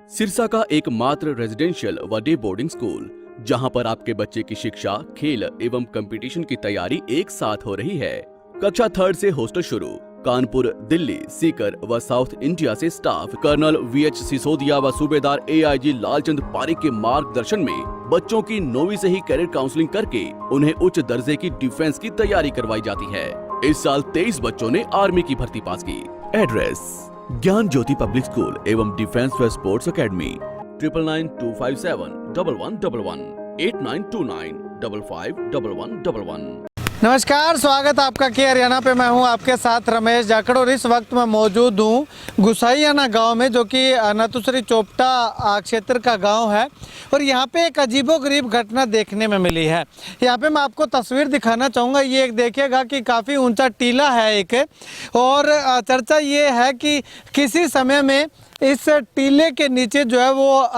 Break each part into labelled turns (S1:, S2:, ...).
S1: सिरसा का एकमात्र रेजिडेंशियल व डे बोर्डिंग स्कूल, जहां पर आपके बच्चे की शिक्षा, खेल एवं कंपटीशन की तैयारी एक साथ हो रही है। कक्षा 3 से हॉस्टल शुरू। कानपुर, दिल्ली, सीकर व साउथ इंडिया से स्टाफ कर्नल VH सिसोदिया व सूबेदार AIG लालचंद पारिक के मार्गदर्शन में बच्चों की 9वीं से ही कैरियर काउंसलिंग करके उन्हें उच्च दर्जे की डिफेंस की तैयारी करवाई जाती है। इस साल 23 बच्चों ने आर्मी की भर्ती पास की। एड्रेस: ज्ञान ज्योति पब्लिक स्कूल एवं डिफेंस व स्पोर्ट्स अकेडमी। 9992571111 8929551111।
S2: नमस्कार, स्वागत आपका के हरियाणा पे। मैं हूं आपके साथ रमेश जाखड़ और इस वक्त मैं मौजूद हूं गुसाईयाना गांव में, जो कि नतुश्री चोपटा क्षेत्र का गांव है। और यहां पे एक अजीबोगरीब घटना देखने में मिली है। यहां पे मैं आपको तस्वीर दिखाना चाहूँगा। ये एक देखिएगा कि काफ़ी ऊंचा टीला है एक, और चर्चा ये है कि किसी समय में इस टीले के नीचे जो है वो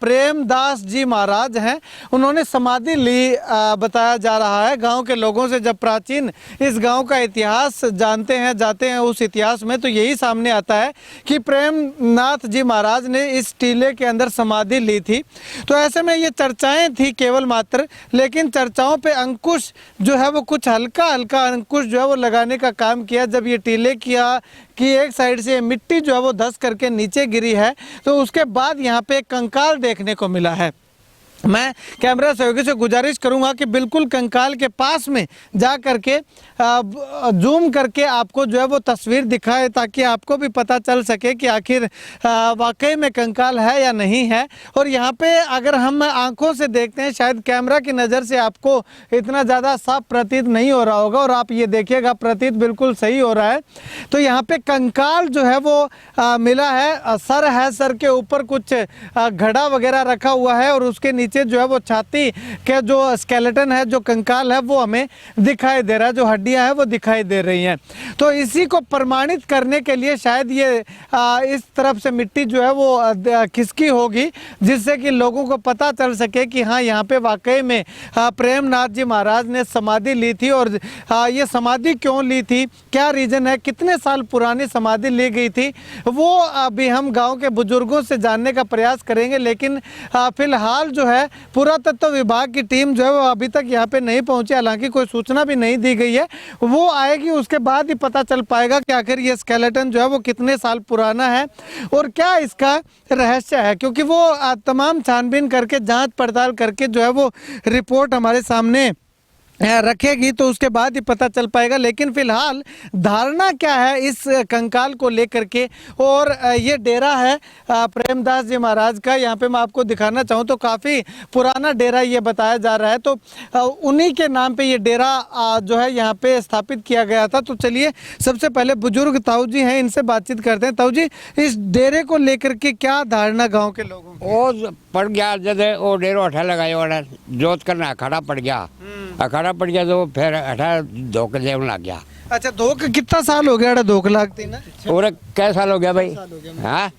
S2: प्रेमदास जी महाराज हैं, उन्होंने समाधि ली बताया जा रहा है। गांव के लोगों से जब प्राचीन इस गांव का इतिहास जानते हैं जाते हैं उस इतिहास में, तो यही सामने आता है कि प्रेमनाथ जी महाराज ने इस टीले के अंदर समाधि ली थी। तो ऐसे में ये चर्चाएं थी केवल मात्र, लेकिन चर्चाओं पे अंकुश जो है वो कुछ हल्का हल्का अंकुश जो है वो लगाने का काम किया। जब ये टीले की एक साइड से मिट्टी जो है वो धंस करके नीचे गिरी है, तो उसके बाद यहाँ पे एक कंकाल देखने को मिला है। मैं कैमरा सहयोगी से गुजारिश करूंगा कि बिल्कुल कंकाल के पास में जा करके जूम करके आपको जो है वो तस्वीर दिखाए, ताकि आपको भी पता चल सके कि आखिर वाकई में कंकाल है या नहीं है। और यहाँ पे अगर हम आंखों से देखते हैं, शायद कैमरा की नज़र से आपको इतना ज़्यादा साफ प्रतीत नहीं हो रहा होगा, और आप ये देखिएगा प्रतीत बिल्कुल सही हो रहा है। तो यहाँ पे कंकाल जो है वो मिला है। सर है, सर के ऊपर कुछ घड़ा वगैरह रखा हुआ है, और उसके नीचे जो है वो छाती के जो स्केलेटन है, जो कंकाल है, वो हमें दिखाई दे रहा है, जो हड्डियां हैं वो दिखाई दे रही हैं। तो इसी को प्रमाणित करने के लिए शायद ये इस तरफ से मिट्टी जो है वो खिसकी होगी, जिससे कि लोगों को पता चल सके कि हाँ, यहाँ पे वाकई में प्रेमनाथ जी महाराज ने समाधि ली थी। और ये समाधि क्यों ली थी, क्या रीज़न है, कितने साल पुरानी समाधि ली गई थी, वो अभी हम गाँव के बुजुर्गों से जानने का प्रयास करेंगे। लेकिन फिलहाल जो है पुरातत्व विभाग की टीम जो है वो अभी तक यहाँ पे नहीं पहुंची, हालांकि कोई सूचना भी नहीं दी गई है। वो आएगी, उसके बाद ही पता चल पाएगा कि आखिर ये स्केलेटन जो है वो कितने साल पुराना है और क्या इसका रहस्य है, क्योंकि वो तमाम छानबीन करके जांच पड़ताल करके जो है वो रिपोर्ट हमारे सामने रखेगी, तो उसके बाद ही पता चल पाएगा। लेकिन फिलहाल धारणा क्या है इस कंकाल को लेकर के, और ये डेरा है प्रेमदास जी महाराज का। यहाँ पे मैं आपको दिखाना चाहूँ तो काफ़ी पुराना डेरा ये बताया जा रहा है। तो उन्हीं के नाम पे ये डेरा जो है यहाँ पे स्थापित किया गया था। तो चलिए सबसे पहले बुजुर्ग ताऊ जी हैं, इनसे बातचीत करते हैं। ताऊ जी, इस डेरे को लेकर के क्या धारणा गाँव के लोगों की?
S3: वो पड़ गया जब वो डेरो अठा लगाया और जोत करना अखाड़ा पड़ गया, अखाड़ा पड़ गया तो फिर अठा धोख देने लग गया।
S2: अच्छा, धोख कितना साल हो गया धोख लगती ना?
S3: और कै साल हो गया भाई? हाँ,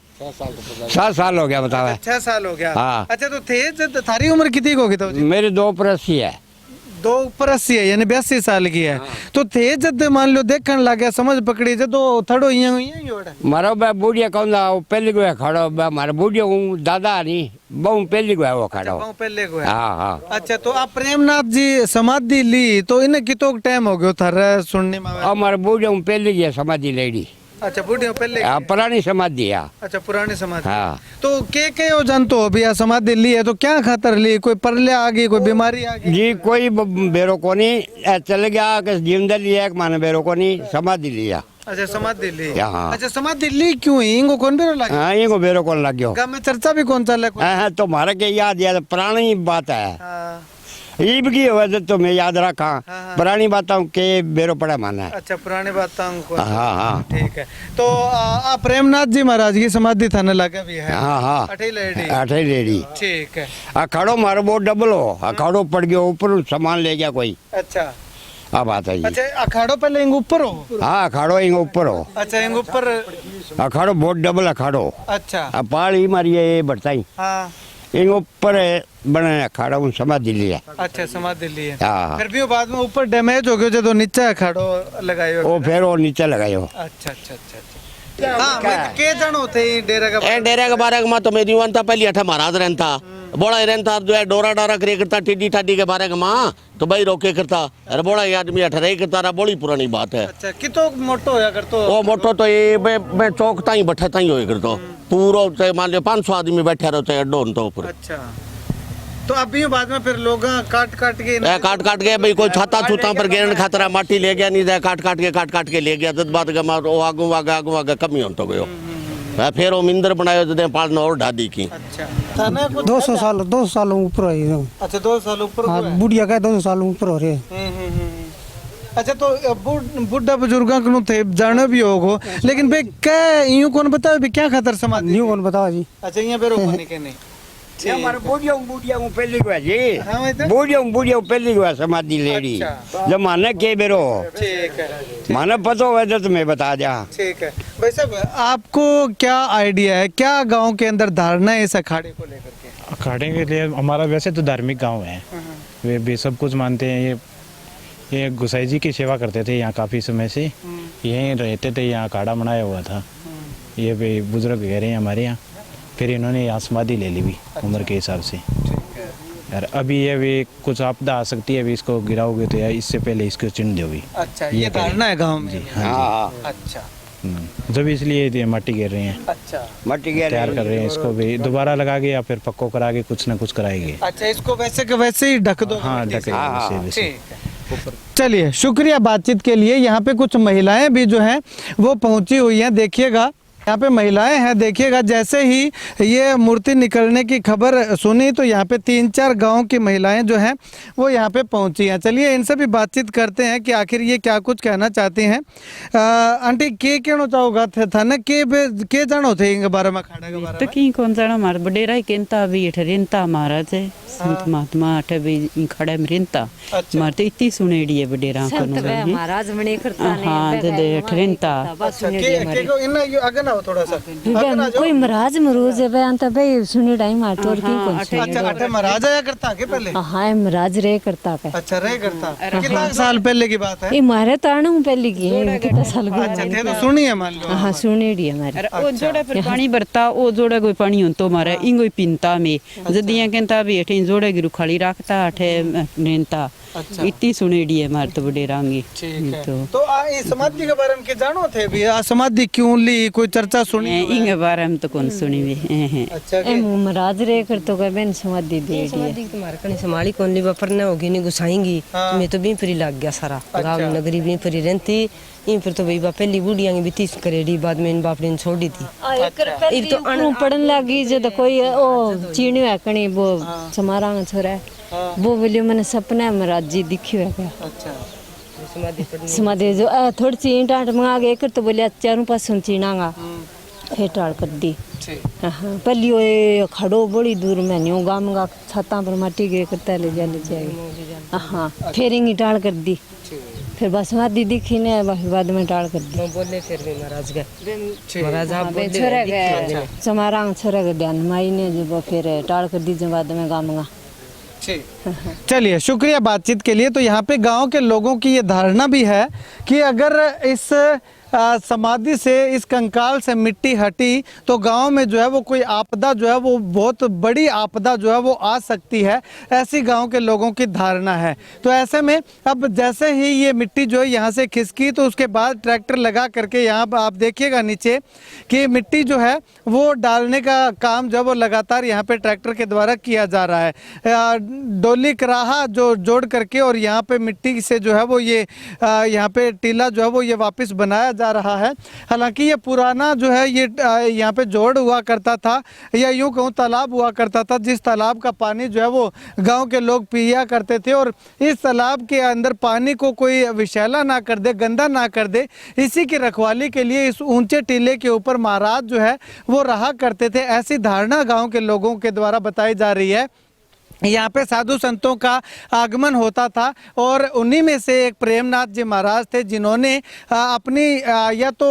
S3: 7 साल हो गया बताओ।
S2: 6 साल हो गया।
S3: हाँ।
S2: अच्छा, तो थे थारी उम्र कितनी होगी ताऊ जी?
S3: मेरे 2 + 80 है।
S2: 2 + 80 है, यानी 82 साल की है। तो थे जब मान लो देखने लग गया, समझ पकड़ी जो तो थड़ो
S3: मारो बे बूढ़िया कौन था वो पहले को खड़ो बे मारे बूढ़िया हूँ दादा नहीं बहु पहले को है वो खड़ो।
S2: पहले को है।
S3: हाँ हाँ।
S2: अच्छा, तो आप प्रेमनाथ जी समाधि ली तो इन्हें कितो टाइम हो गया था सुनने में?
S3: हमारे बूढ़िया हूँ पहले की समाधि लेडी।
S2: अच्छा, बूढ़िया पहले।
S3: हाँ, पुरानी समाधि है।
S2: अच्छा, पुरानी समाधि।
S3: हाँ।
S2: तो के हो जानते हो भैया, समाधि ली है तो क्या खातर ली? कोई परले आ गई, कोई बीमारी आ गई?
S3: जी कोई बेरो को नहीं, चल गया कि जीवन लिया एक माने बेरो को नहीं समाधि लिया।
S2: अच्छा, समाधि ली।
S3: हाँ।
S2: अच्छा, समाधि ली क्यों? इनको कौन बेरो लगा?
S3: हाँ, इनको बेरो कौन लग गया?
S2: गाँव में चर्चा भी कौन चल रहा है?
S3: तो मारे के याद याद पुरानी बात है।
S2: हाँ।
S3: ईब की वजह तो मैं याद रखा।
S2: हाँ।
S3: पुरानी बातों के बेरो पड़ा माना है।
S2: अच्छा, पुरानी बातों को।
S3: हाँ हाँ
S2: ठीक है। तो प्रेमनाथ जी महाराज की समाधि थाने लगा भी है?
S3: हाँ हाँ,
S2: अठे
S3: लेडी।
S2: ठीक है।
S3: अखाड़ो मारो बहुत डबल हो, अखाड़ो पड़ गया ऊपर सामान ले गया कोई।
S2: अच्छा,
S3: अब बात है।
S2: अच्छा, अखाड़ो पहले इंग ऊपर हो?
S3: हाँ, अखाड़ो इंग ऊपर हो।
S2: अच्छा, इंग ऊपर।
S3: अखाड़ो बहुत डबल अखाड़ो।
S2: अच्छा।
S3: अब पाली मारी ये बढ़ताई।
S2: हाँ।
S3: इंग ऊपर बने अखाड़ा उन समाधि लिया।
S2: अच्छा, समाधि ली है।
S3: हाँ।
S2: फिर भी वो बाद में ऊपर डैमेज हो गयो जो तो नीचे अखाड़ो लगायो?
S3: वो फिर वो नीचे लगायो।
S2: अच्छा अच्छा अच्छा अच्छा। हाँ भाई, के जन होते हैं डेरा का
S4: ए डेरे के बारे में तो मेरी वन था पहले अठा महाराज रहता बोला ही रहता जो है डोरा डोरा करे करता टिड्डी ठाडी के बारे में तो भाई रोके करता अरे बोला ये आदमी अठा रही करता रहा बड़ी पुरानी बात है।
S2: अच्छा कितो मोटो होया करतो
S4: वो मोटो तो ये मैं चौक ताई बैठा ताई होए करतो पूरा चाहे मान लियो 500 आदमी बैठे रहते हैं अड्डो तो ऊपर।
S2: अच्छा तो अभी बाद में फिर लोग काट के
S4: काट के भाई कोई छाता छूता पर गिरन खातरा माटी ले गया नहीं जाए काट के ले गया दस बात का मार वो आगू आगा कमी हो तो गयो फिर वो मिंदर बनायो जदे पालना और ढादी की।
S2: अच्छा थाना कुछ
S5: 200 साल ऊपर है।
S2: अच्छा 2 साल ऊपर हुआ है।
S5: बुढ़िया का 200 साल ऊपर हो रहे।
S2: अच्छा तो बुढ़ा बुजुर्गों को थे जाने भी होगो लेकिन बे क्या यूं कौन बताओ बे क्या खतर समाधि
S5: न्यू कौन बताओ जी।
S2: अच्छा यहाँ पे रोकने के नहीं
S3: हमारे बुढ़िया पहली को है जी
S2: हाँ भाई तो?
S3: बुढ़िया पहली को है समाधि लेडी
S2: अच्छा।
S3: जब माने के बेरो
S2: ठीक है
S3: माने पता हो तो तुम्हें बता जा।
S2: ठीक है भाई साहब आपको क्या आइडिया है क्या गांव के अंदर धारणा है इस अखाड़े को लेकर के?
S6: अखाड़े के लिए हमारा वैसे तो धार्मिक गांव है, वे भी सब कुछ मानते हैं। ये गुसाई जी की सेवा करते थे यहाँ काफ़ी समय से, यहीं रहते थे, यहाँ अखाड़ा बनाया हुआ था। ये भी बुजुर्ग कह रहे हैं हमारे यहाँ, फिर इन्होंने यहाँ समाधि ले ली भी उम्र के हिसाब से। यार अभी ये भी कुछ आपदा आ सकती है, अभी इसको गिराओगे तो यार इससे पहले इसको चिन्ह दो भी।
S2: अच्छा ये धारणा है गाँव में?
S3: हाँ
S2: अच्छा
S6: जब इसलिए ये माटी घेर रहे हैं,
S2: अच्छा
S3: मट्टी के
S6: तैयार कर रहे हैं, इसको भी दोबारा लगा के या फिर पक्को करा के कुछ ना कुछ कराएंगे।
S2: अच्छा इसको वैसे के वैसे ही ढक दो?
S6: हाँ ढके वैसे।
S2: ठीक है चलिए शुक्रिया बातचीत के लिए। यहाँ पे कुछ महिलाएं भी जो हैं वो पहुंची हुई हैं, देखिएगा यहाँ पे महिलाएं हैं, देखिएगा जैसे ही ये मूर्ति निकलने की खबर सुनी तो यहाँ पे 3-4 गांव की महिलाएं जो हैं वो यहाँ पे पहुंची हैं। चलिए इनसे भी बातचीत करते हैं कि आखिर ये क्या कुछ कहना चाहती हैं। आंटी के कहना चाहोगा था ना के जानो थे इनके बारे में खाड़ा के बारे
S7: तो
S2: में?
S7: की कौन जाना मार बडेरा ही केनता भी इठ रेनता महाराज है संत महात्मा अठ भी खड़े में रेनता मार तो इतनी सुनेड़ी है बडेरा को
S8: महाराज मणे करता ने
S7: हाँ दे अठ रेनता
S2: के को इन आगे ना हो थोड़ा सा
S8: कोई महाराज मरोज है बयान तो भाई सुनी टाइम आ तोर की कौन सी
S2: अच्छा अठे महाराज आया करता के पहले?
S8: हां महाराज रे करता पे।
S2: अच्छा रे करता कितना साल पहले की बात है?
S8: ये मारे ताणू पहले की है कितना साल को
S2: अच्छा थे तो सुनी है मान लो।
S8: हां सुनेड़ी है हमारी।
S7: ओ जोड़े पर पानी भरता ओ जोड़े कोई पानी हो तो मारे इंगो पिनता में जदिया केनता भी अठे जोड़े की रुखाली रखता अठे रेनता इतनी सुनेड़ी है मार तो बडेरा में।
S2: ठीक है तो ये समाधि के बारे में के जानो थे भी समाधि क्यों ली कोई चर्चा सुनी?
S7: इंगे बारे में तो कौन सुनी भी है।
S2: अच्छा
S8: ए महाराज रे कर तो के बेन समाधि दे दी
S9: तुम्हारे कने संभाली कौन ली बपर ने होगी नहीं गुसाएंगी मैं तो भी फ्री लग गया सारा गांव नगरी भी फ्री रहती इन फिर तो भाई पहली बूढ़िया की बीती करेड़ी बाद में इन बाप ने छोड़ दी थी।
S8: एक तो अणु पड़न लगी जब कोई ओ चीनी है कणी वो समारा छोरा वो बोलियो मैंने सपना है महाराज जी दिखियो है क्या?
S2: अच्छा
S8: समाधि जो थोड़ी सी टाट मंगा के कर तो बोले चारों पास सुन चीनागा फिर टाल कर दी। हाँ पहली वो खड़ो बड़ी दूर में नहीं गाँव का छत्ता पर माटी के करता ले जाए। हाँ फिर इंगी टाल कर दी फिर बस समाधि दिखी ने बाद में टाल कर दी।
S9: बोले फिर भी महाराज गए महाराज आप बोले
S8: छोरा गए समारा छोरा के ध्यान माई ने जो फिर टाल कर दी जो बाद में गाँव का।
S2: चलिए शुक्रिया बातचीत के लिए। तो यहाँ पे गांव के लोगों की ये धारणा भी है कि अगर इस समाधि से इस कंकाल से मिट्टी हटी तो गांव में जो है वो कोई आपदा जो है वो बहुत बड़ी आपदा जो है वो आ सकती है, ऐसी गांव के लोगों की धारणा है। तो ऐसे में अब जैसे ही ये मिट्टी जो है यहाँ से खिसकी तो उसके बाद ट्रैक्टर लगा करके यहाँ पर आप देखिएगा नीचे कि मिट्टी जो है वो डालने का काम जो है वो लगातार यहाँ पे ट्रैक्टर के द्वारा किया जा रहा है। डोली कराहा जो जोड़ करके और यहाँ पे मिट्टी से जो है वो ये यहाँ पे टीला जो है वो ये वापस बनाया जा रहा है। हालांकि ये पुराना जो है ये यहाँ पे जोड़ हुआ करता था या यूँ कहूँ तालाब हुआ करता था, जिस तालाब का पानी जो है वो गांव के लोग पिया करते थे और इस तालाब के अंदर पानी को कोई विषैला ना कर दे, गंदा ना कर दे, इसी की रखवाली के लिए इस ऊंचे टीले के ऊपर महाराज जो है वो रहा करते थे। ऐसी धारणा गाँव के लोगों के द्वारा बताई जा रही है। यहाँ पे साधु संतों का आगमन होता था और उन्हीं में से एक प्रेमनाथ जी महाराज थे जिन्होंने अपनी या तो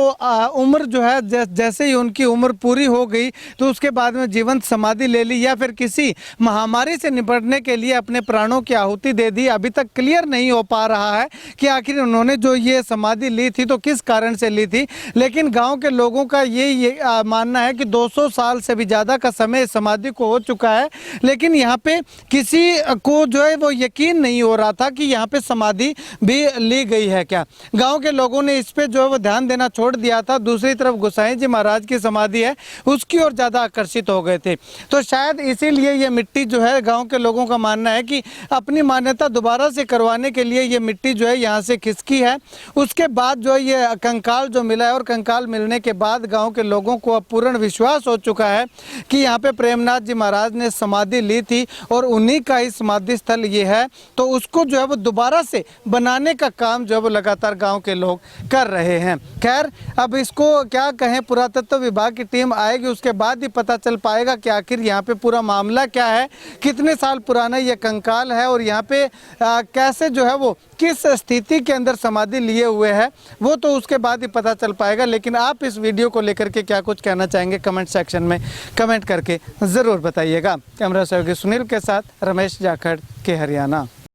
S2: उम्र जो है जैसे ही उनकी उम्र पूरी हो गई तो उसके बाद में जीवंत समाधि ले ली या फिर किसी महामारी से निपटने के लिए अपने प्राणों की आहुति दे दी। अभी तक क्लियर नहीं हो पा रहा है कि आखिर उन्होंने जो ये समाधि ली थी तो किस कारण से ली थी, लेकिन गाँव के लोगों का ये मानना है कि 200 साल से भी ज़्यादा का समय समाधि को हो चुका है, लेकिन यहाँ पे किसी को जो है वो यकीन नहीं हो रहा था कि यहाँ पे समाधि भी ली गई है क्या। गांव के लोगों ने इस पे जो है वो ध्यान देना छोड़ दिया था। दूसरी तरफ गोसाई जी महाराज की समाधि है उसकी ओर ज़्यादा आकर्षित हो गए थे। तो शायद इसीलिए ये मिट्टी जो है गांव के लोगों का मानना है कि अपनी मान्यता दोबारा से करवाने के लिए ये मिट्टी जो है यहाँ से खिसकी है। उसके बाद जो है ये कंकाल जो मिला है और कंकाल मिलने के बाद गाँव के लोगों को अब पूर्ण विश्वास हो चुका है कि यहाँ पे प्रेमनाथ जी महाराज ने समाधि ली थी और उन्हीं का ही समाधि स्थल ये है। तो उसको जो है वो दोबारा से बनाने का काम जो है वो लगातार गांव के लोग कर रहे हैं। खैर अब इसको क्या कहें, पुरातत्व विभाग की टीम आएगी उसके बाद ही पता चल पाएगा कि आखिर यहाँ पे पूरा मामला क्या है, कितने साल पुराना ये कंकाल है और यहाँ पे कैसे जो है वो किस स्थिति के अंदर समाधि लिए हुए है, वो तो उसके बाद ही पता चल पाएगा। लेकिन आप इस वीडियो को लेकर के क्या कुछ कहना चाहेंगे कमेंट सेक्शन में कमेंट करके ज़रूर बताइएगा। कैमरा सहयोगी सुनील के साथ रमेश जाखड़ के हरियाणा।